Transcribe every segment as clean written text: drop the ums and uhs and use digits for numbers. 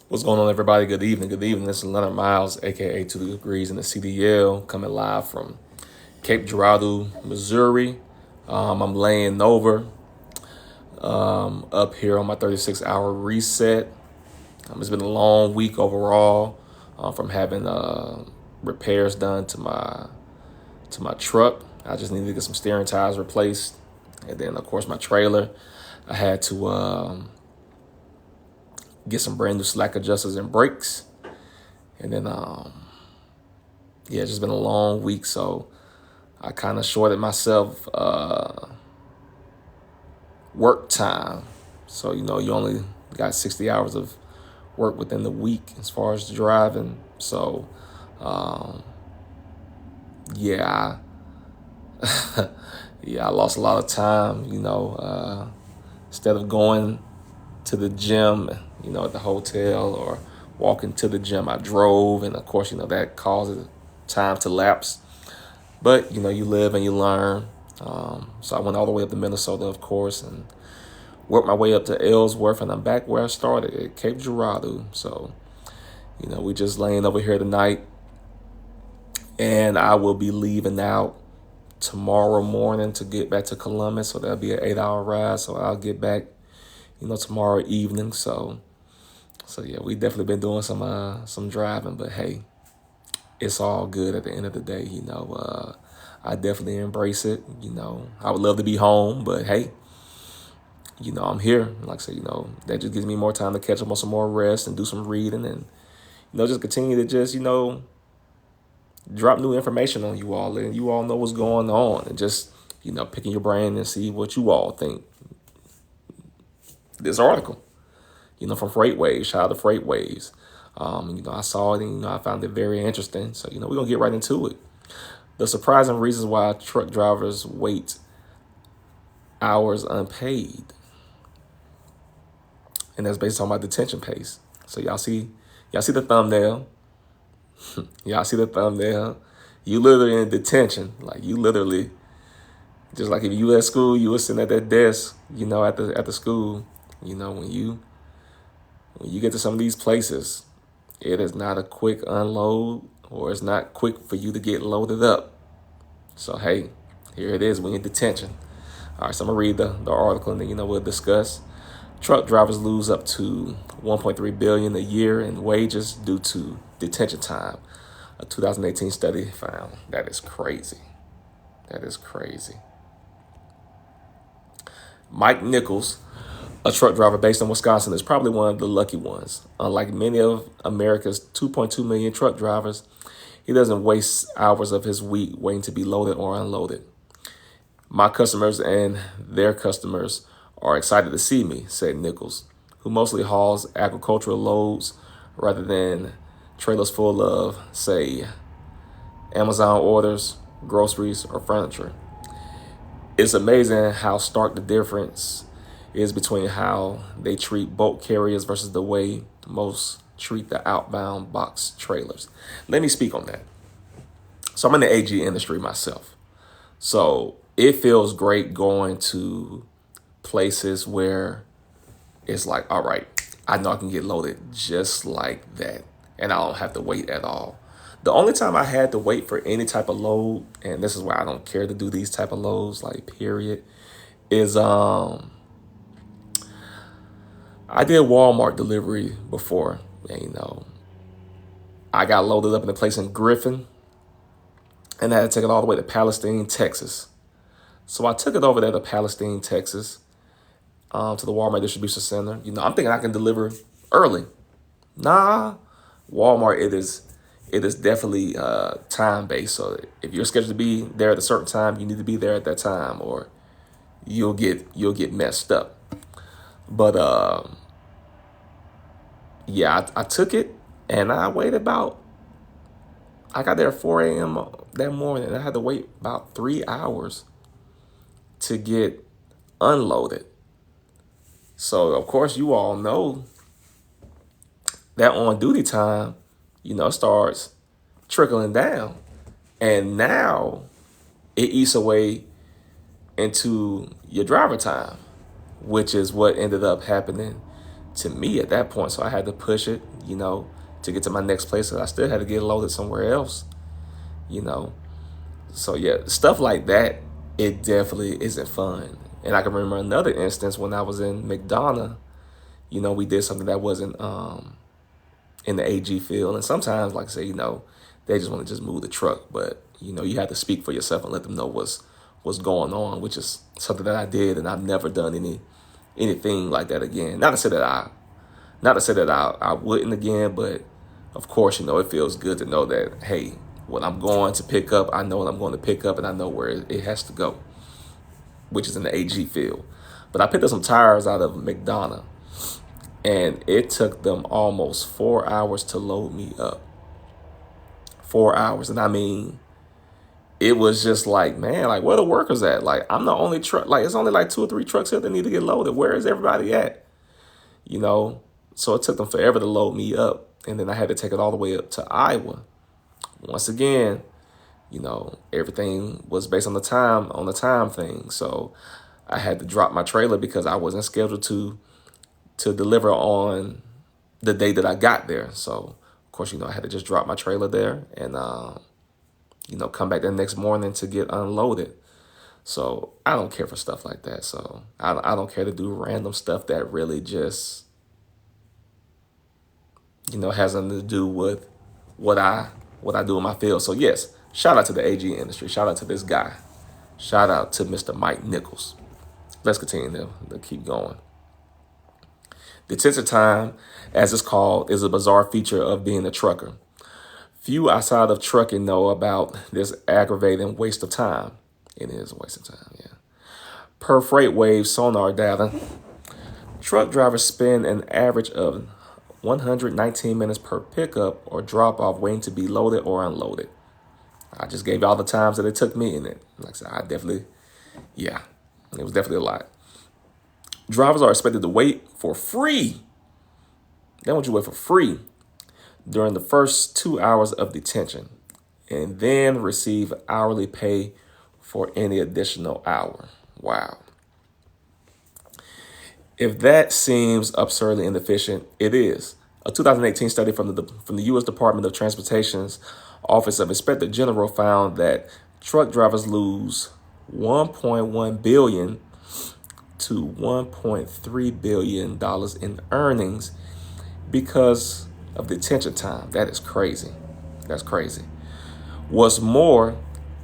What's going on, everybody? Good evening. Good evening. This is Leonard Miles, aka 2 Degrees in the CDL, coming live from Cape Girardeau, Missouri. I'm laying over up here on my 36-hour reset. It's been a long week overall from having repairs done to my truck. I just needed to get some steering tires replaced, and then of course my trailer. I had to get some brand new slack adjusters and brakes. And then, it's just been a long week. So I kind of shorted myself work time. So, you only got 60 hours of work within the week as far as driving. So, yeah, I lost a lot of time, instead of going to the gym, at the hotel or walking to the gym, I drove. And of course, that causes time to lapse. But, you live and you learn. So I went all the way up to Minnesota, of course, and worked my way up to Ellsworth. And I'm back where I started at Cape Girardeau. So, we just laying over here tonight. And I will be leaving out tomorrow morning to get back to Columbus. So that'll be an 8-hour ride. So I'll get back tomorrow evening. So yeah, we definitely been doing some driving, but hey, it's all good at the end of the day. I definitely embrace it. I would love to be home, but hey, I'm here. Like I said, that just gives me more time to catch up on some more rest and do some reading and, just continue to just, drop new information on you all, and you all know what's going on, and just, picking your brain and see what you all think. This article, from Freight Waves, shout out to Freight Waves. I saw it and, I found it very interesting. So, we're going to get right into it. The surprising reasons why truck drivers wait hours unpaid. And that's based on my detention pays. So y'all see the thumbnail. Y'all see the thumbnail. You literally in detention. Like you literally, just like if you at school, you were sitting at that desk, at the school. When you get to some of these places, it is not a quick unload, or it's not quick for you to get loaded up. So, hey, here it is when you're in detention. All right, so I'm going to read the article, and then, we'll discuss. Truck drivers lose up to $1.3 billion a year in wages due to detention time. A 2018 study found. That is crazy. That is crazy. Mike Nichols, a truck driver based in Wisconsin, is probably one of the lucky ones. Unlike many of America's 2.2 million truck drivers, he doesn't waste hours of his week waiting to be loaded or unloaded. My customers and their customers are excited to see me, said Nichols, who mostly hauls agricultural loads rather than trailers full of, say, Amazon orders, groceries, or furniture. It's amazing how stark the difference is between how they treat bulk carriers versus the way most treat the outbound box trailers. Let me speak on that. So I'm in the AG industry myself. So it feels great going to places where it's like, all right, I know I can get loaded just like that, and I don't have to wait at all. The only time I had to wait for any type of load, and this is why I don't care to do these type of loads, like period, is I did Walmart delivery before, and I got loaded up in a place in Griffin, and I had to take it all the way to Palestine, Texas. So I took it over there to Palestine, Texas, to the Walmart distribution center. I'm thinking I can deliver early. Nah, Walmart, it is definitely time based. So if you're scheduled to be there at a certain time, you need to be there at that time, or you'll get messed up. But I took it, and I waited I got there at 4 a.m. that morning, and I had to wait about 3 hours to get unloaded. So, of course, you all know that on duty time, starts trickling down. And now it eats away into your driver time, which is what ended up happening to me at that point. So I had to push it. you know, to get to my next place. So I still had to get loaded somewhere else, you know. So yeah, stuff like that, it definitely isn't fun. And I can remember another instance when I was in McDonough, you know, we did something that wasn't in the AG field. And sometimes, like I say, you know, they just want to just move the truck. But, you know, you have to speak for yourself and let them know what's going on, which is something that I did, and I've never done anything like that again. Not to say that I wouldn't again, but of course, you know, it feels good to know that, hey, what I'm going to pick up, I know what I'm going to pick up, and I know where it has to go, which is in the AG field. But I picked up some tires out of McDonough, and it took them almost 4 hours to load me up. 4 hours. And I mean, it was just like, man, like, where the workers at? Like, I'm the only truck. Like, it's only like 2 or 3 trucks here that need to get loaded. Where is everybody at? You know? So it took them forever to load me up. And then I had to take it all the way up to Iowa. Once again, you know, everything was based on the time thing. So I had to drop my trailer because I wasn't scheduled to deliver on the day that I got there. So, of course, you know, I had to just drop my trailer there and, you know, come back the next morning to get unloaded. So I don't care for stuff like that. So I don't care to do random stuff that really just, you know, has nothing to do with what I do in my field. So yes, shout out to the AG industry. Shout out to this guy. Shout out to Mr. Mike Nichols. Let's continue to keep going. Detention time, as it's called, is a bizarre feature of being a trucker. Few outside of trucking know about this aggravating waste of time. It is a waste of time, yeah. Per FreightWaves sonar data, truck drivers spend an average of 119 minutes per pickup or drop off waiting to be loaded or unloaded. I just gave you all the times that it took me in it. Like I said, it was definitely a lot. Drivers are expected to wait for free. They want you to wait for free during the first 2 hours of detention and then receive hourly pay for any additional hour. Wow. If that seems absurdly inefficient, it is. A 2018 study from the U.S. Department of Transportation's Office of Inspector General found that truck drivers lose $1.1 billion to $1.3 billion in earnings because of detention time. That is crazy. That's crazy. What's more,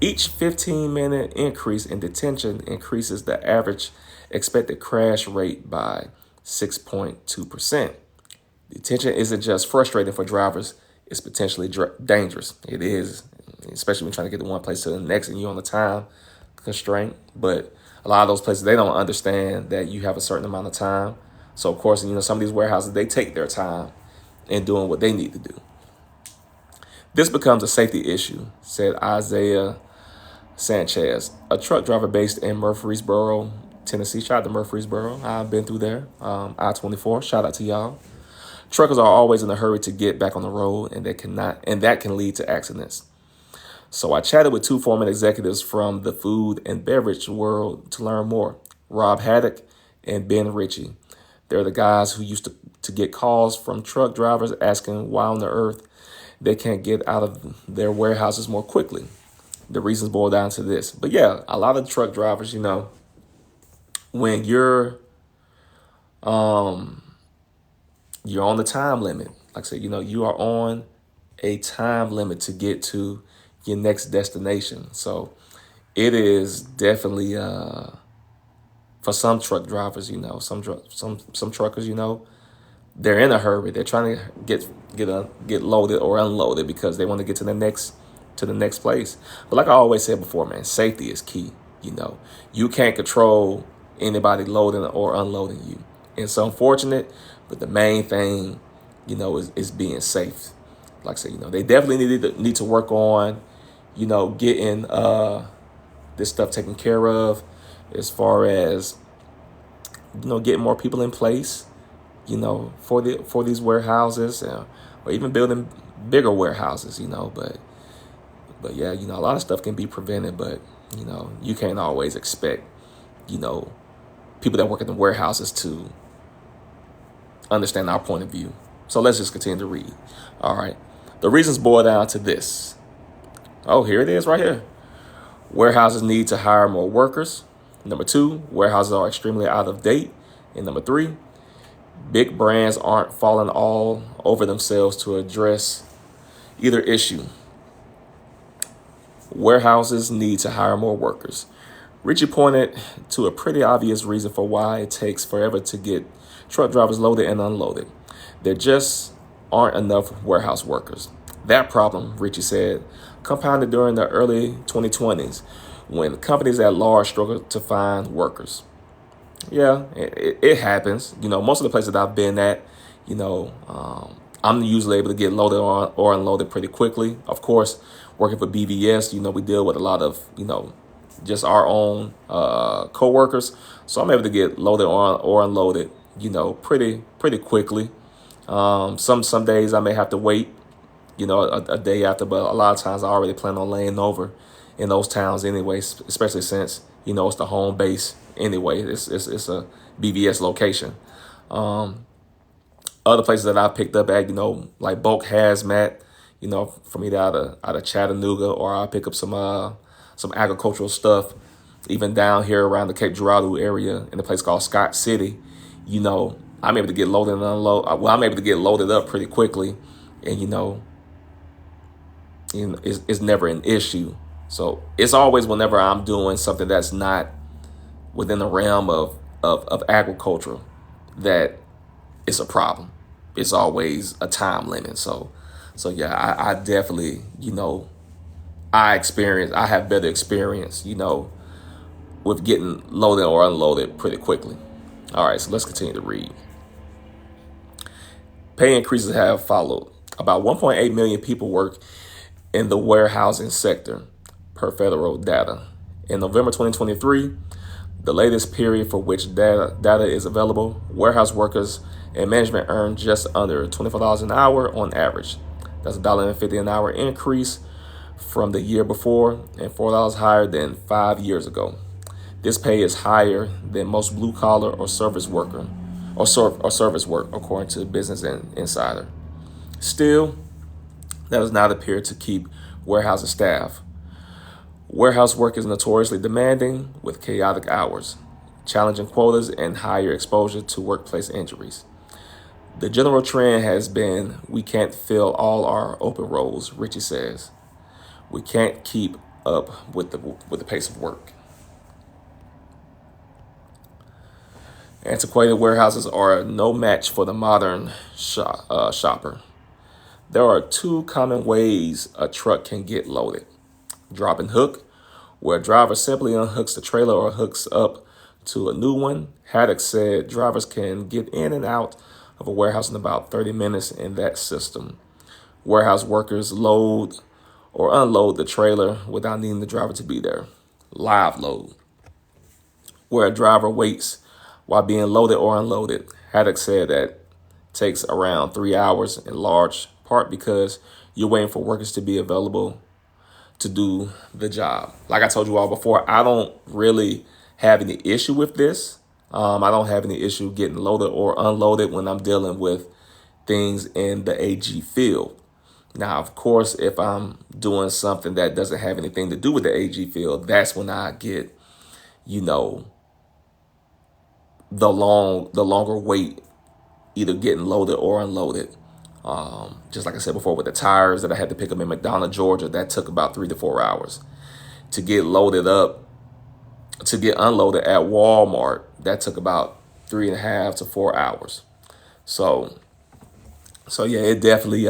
each 15-minute increase in detention increases the average expected crash rate by 6.2%. Detention isn't just frustrating for drivers, it's potentially dangerous. It is, especially when you're trying to get to one place to the next and you're on the time constraint. But a lot of those places, they don't understand that you have a certain amount of time. So, of course, you know, some of these warehouses, they take their time in doing what they need to do. This becomes a safety issue, said Isaiah Sanchez, a truck driver based in Murfreesboro, Tennessee. Shout out to Murfreesboro. I've been through there. I-24. Shout out to y'all. Truckers are always in a hurry to get back on the road, and that can lead to accidents. So I chatted with 2 former executives from the food and beverage world to learn more. Rob Haddock and Ben Ritchie. They're the guys who used to get calls from truck drivers asking why on the earth they can't get out of their warehouses more quickly. The reasons boil down to this. But yeah, a lot of truck drivers, you know, when you're on the time limit, like I said, you know, you are on a time limit to get to your next destination. So it is definitely for some truck drivers, you know, some truckers, you know, they're in a hurry. They're trying to get loaded or unloaded because they want to get to the next place. But like I always said before, man, safety is key. You know, you can't control anybody loading or unloading you. And it's unfortunate, but the main thing, you know, is being safe. Like I said, you know, they definitely need to work on, you know, getting this stuff taken care of as far as, you know, getting more people in place, you know, for these warehouses or even building bigger warehouses, you know, but yeah, you know, a lot of stuff can be prevented, but, you know, you can't always expect, you know, people that work in the warehouses to understand our point of view. So let's just continue to read. All right. The reasons boil down to this. Oh, here it is right here. Warehouses need to hire more workers. Number two, warehouses are extremely out of date. And number three, big brands aren't falling all over themselves to address either issue. Warehouses need to hire more workers. Richie pointed to a pretty obvious reason for why it takes forever to get truck drivers loaded and unloaded. There just aren't enough warehouse workers. That problem, Richie said, compounded during the early 2020s when companies at large struggled to find workers. Yeah, it happens. Most of the places that I've been at, I'm usually able to get loaded or unloaded pretty quickly. Of course, working for BVS, we deal with a lot of, just our own co-workers. So I'm able to get loaded or unloaded, pretty quickly. Some days I may have to wait, a day after, but a lot of times I already plan on laying over in those towns anyway, especially since, it's the home base anyway. It's a BVS location. Other places that I picked up at, like bulk hazmat, from either out of Chattanooga, or I'll pick up some agricultural stuff, even down here around the Cape Girardeau area in a place called Scott City. I'm able to get loaded and unload. Well, I'm able to get loaded up pretty quickly, and it's never an issue. So it's always whenever I'm doing something that's not within the realm of agriculture that it's a problem. It's always a time limit. So yeah, I definitely, I have better experience, with getting loaded or unloaded pretty quickly. All right, so let's continue to read. Pay increases have followed. About 1.8 million people work in the warehousing sector, per federal data. In November 2023, the latest period for which data is available, warehouse workers and management earned just under $24 an hour on average. That's $1.50 an hour increase from the year before and $4 higher than 5 years ago. This pay is higher than most blue collar or service work, according to Business Insider. Still, that does not appear to keep warehousing staff. Warehouse work is notoriously demanding with chaotic hours, challenging quotas, and higher exposure to workplace injuries. The general trend has been we can't fill all our open roles, Richie says. We can't keep up with the pace of work. Antiquated warehouses are no match for the modern shopper. There are two common ways a truck can get loaded. Drop and hook, where a driver simply unhooks the trailer or hooks up to a new one. Haddock said drivers can get in and out of a warehouse in about 30 minutes in that system. Warehouse workers load or unload the trailer without needing the driver to be there. Live load, where a driver waits while being loaded or unloaded. Haddock said that takes around 3 hours, in large part because you're waiting for workers to be available to do the job. Like I told you all before, I don't really have any issue with this. I don't have any issue getting loaded or unloaded when I'm dealing with things in the AG field. Now, of course, if I'm doing something that doesn't have anything to do with the AG field, that's when I get, the longer wait, either getting loaded or unloaded. Just like I said before, with the tires that I had to pick up in McDonough, Georgia, that took about 3 to 4 hours. To get loaded up, to get unloaded at Walmart, that took about 3.5 to 4 hours. So yeah, it definitely,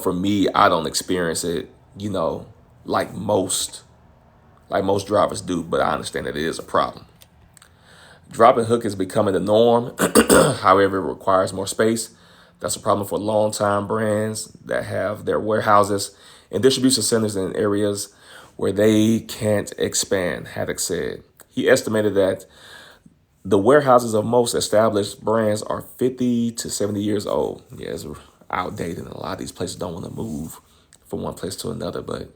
for me, I don't experience it, like most drivers do, but I understand that it is a problem. Drop and hook is becoming the norm. However, it requires more space. That's a problem for long-time brands that have their warehouses and distribution centers in areas where they can't expand, Haddock said. He estimated that the warehouses of most established brands are 50 to 70 years old. Yeah, it's outdated, and a lot of these places don't want to move from one place to another, but,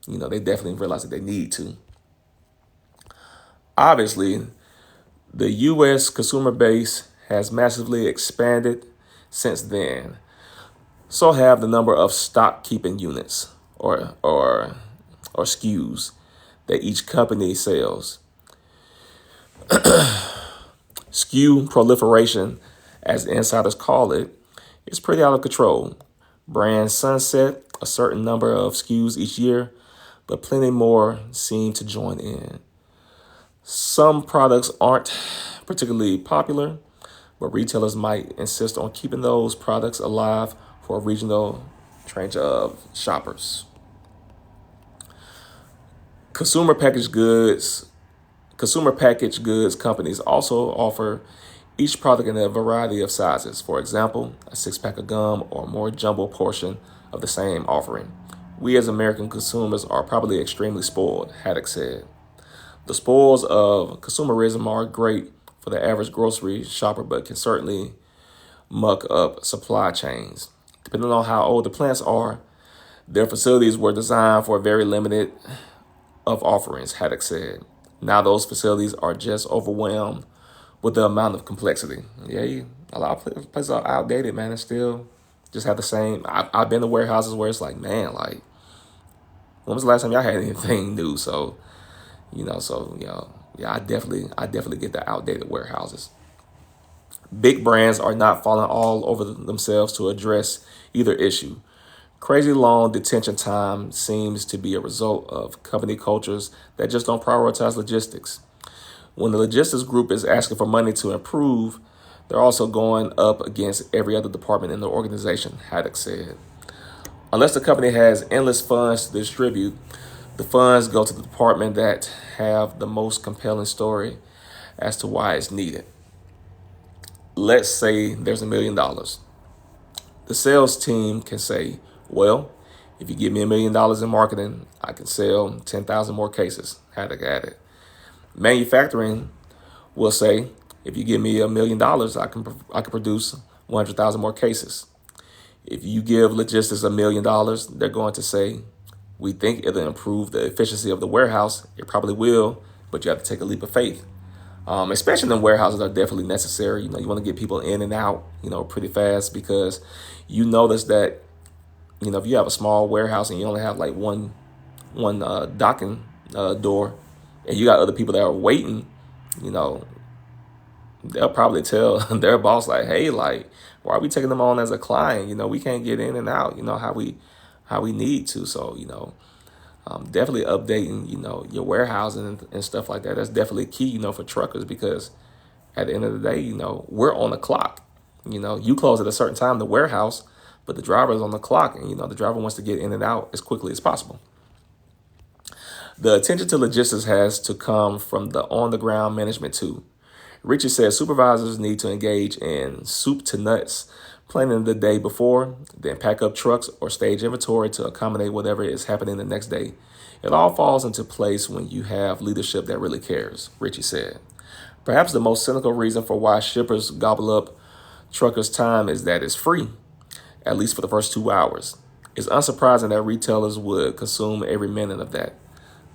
they definitely realize that they need to. Obviously, The U.S. consumer base has massively expanded since then. So have the number of stock keeping units or SKUs that each company sells. SKU proliferation, as insiders call it, is pretty out of control. Brands sunset a certain number of SKUs each year, but plenty more seem to join in. Some products aren't particularly popular, but retailers might insist on keeping those products alive for a regional tranche of shoppers. Consumer packaged goods Consumer packaged goods companies also offer each product in a variety of sizes. For example, a six-pack of gum or more jumbo portion of the same offering. We as American consumers are probably extremely spoiled, Haddock said. The spoils of consumerism are great for the average grocery shopper, but can certainly muck up supply chains. Depending on how old the plants are, their facilities were designed for a very limited of offerings, Haddock said. Now those facilities are just overwhelmed with the amount of complexity. Yeah, a lot of places are outdated, man, and still just have the same. I've been to warehouses where it's like, man, like, when was the last time y'all had anything new? Yeah, I definitely get the outdated warehouses. Big brands are not falling all over themselves to address either issue. Crazy long detention time seems to be a result of company cultures that just don't prioritize logistics. When the logistics group is asking for money to improve, they're also going up against every other department in the organization, Haddock said. Unless the company has endless funds to distribute, the funds go to the department that have the most compelling story as to why it's needed. Let's say there's $1 million. The sales team can say, well, if you give me $1 million in marketing, I can sell 10,000 more cases. Haddock added. Manufacturing will say, if you give me $1 million, I can produce 100,000 more cases. If you give logistics $1 million, they're going to say, we think it'll improve the efficiency of the warehouse. It probably will, but you have to take a leap of faith. Especially in warehouses are definitely necessary. You want to get people in and out, pretty fast, because you notice that, if you have a small warehouse and you only have like one docking door, and you got other people that are waiting, they'll probably tell their boss like, hey, like, why are we taking them on as a client? We can't get in and out, how we need to. So, definitely updating, your warehousing and stuff like that. That's definitely key, for truckers, because at the end of the day, we're on the clock. You close at a certain time, the warehouse, but the driver is on the clock, and, the driver wants to get in and out as quickly as possible. The attention to logistics has to come from the on-the-ground management too. Richard says supervisors need to engage in soup to nuts planning the day before, then pack up trucks or stage inventory to accommodate whatever is happening the next day. It all falls into place when you have leadership that really cares, Richie said. Perhaps the most cynical reason for why shippers gobble up truckers' time is that it's free, at least for the first 2 hours. It's unsurprising that retailers would consume every minute of that.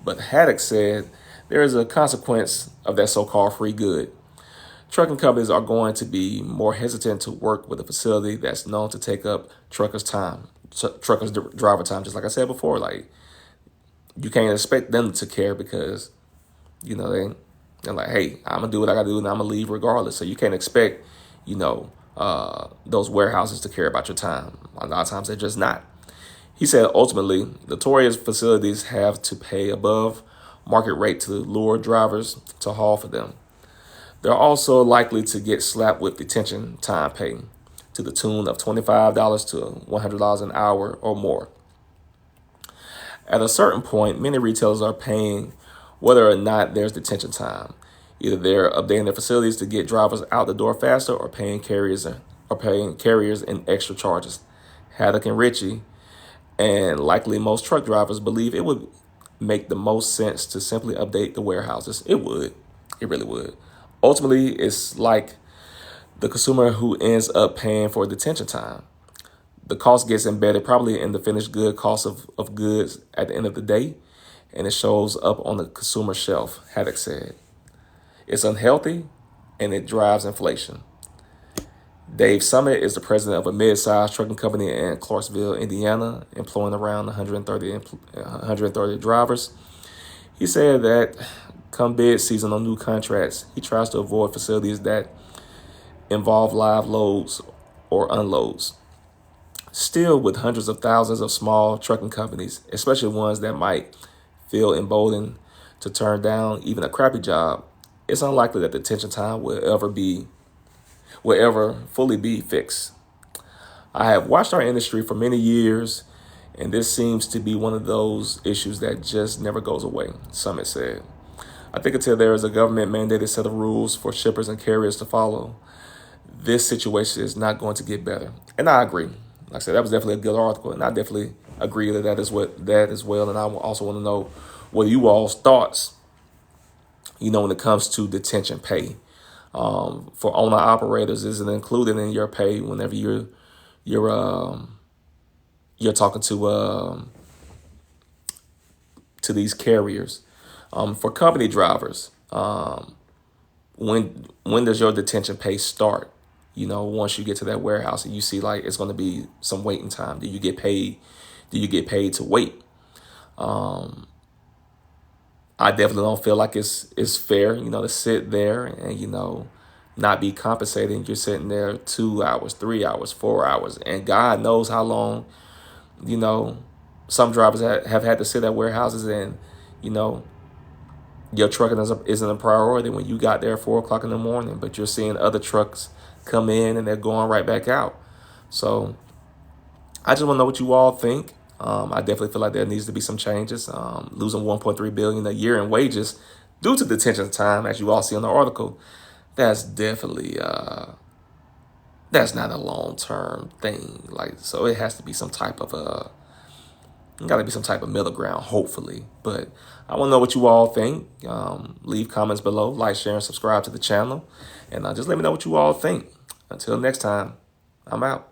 But Haddock said there is a consequence of that so-called free good. Trucking companies are going to be more hesitant to work with a facility that's known to take up truckers' driver time. Just like I said before, like, you can't expect them to care because, they're like, hey, I'm going to do what I got to do and I'm going to leave regardless. So you can't expect, those warehouses to care about your time. A lot of times they're just not. He said ultimately, notorious facilities have to pay above market rate to lure drivers to haul for them. They're also likely to get slapped with detention time pay to the tune of $25 to $100 an hour or more. At a certain point, many retailers are paying whether or not there's detention time. Either they're updating their facilities to get drivers out the door faster or paying carriers in extra charges. Haddock and Richie, and likely most truck drivers, believe it would make the most sense to simply update the warehouses. It would. It really would. Ultimately, it's like the consumer who ends up paying for detention time. The cost gets embedded probably in the finished good cost of goods at the end of the day, and it shows up on the consumer shelf, Haddock said. It's unhealthy, and it drives inflation. Dave Summit is the president of a mid-sized trucking company in Clarksville, Indiana, employing around 130 drivers. He said that come bid season on new contracts, he tries to avoid facilities that involve live loads or unloads. Still, with hundreds of thousands of small trucking companies, especially ones that might feel emboldened to turn down even a crappy job, it's unlikely that detention time will ever fully be fixed. I have watched our industry for many years, and this seems to be one of those issues that just never goes away, Summit said. I think until there is a government mandated set of rules for shippers and carriers to follow, this situation is not going to get better. And I agree. Like I said, that was definitely a good article, and I definitely agree that that as well. And I also want to know what you all's thoughts, when it comes to detention pay. For owner operators, is it included in your pay whenever you're talking to these carriers? For company drivers, when does your detention pay start? Once you get to that warehouse and you see like it's going to be some waiting time, do you get paid? Do you get paid to wait? I definitely don't feel like it's fair, to sit there and not be compensated. You're sitting there 2 hours, 3 hours, 4 hours, and God knows how long. Some drivers have had to sit at warehouses, and your trucking isn't a priority when you got there at 4 o'clock in the morning, but you're seeing other trucks come in and they're going right back out. So I just want to know what you all think. I definitely feel like there needs to be some changes. Losing $1.3 billion a year in wages due to detention time, as you all see in the article, that's definitely that's not a long-term thing. So it has to be some type of middle ground, hopefully. But I want to know what you all think. Leave comments below, like, share, and subscribe to the channel, and just let me know what you all think. Until next time, I'm out.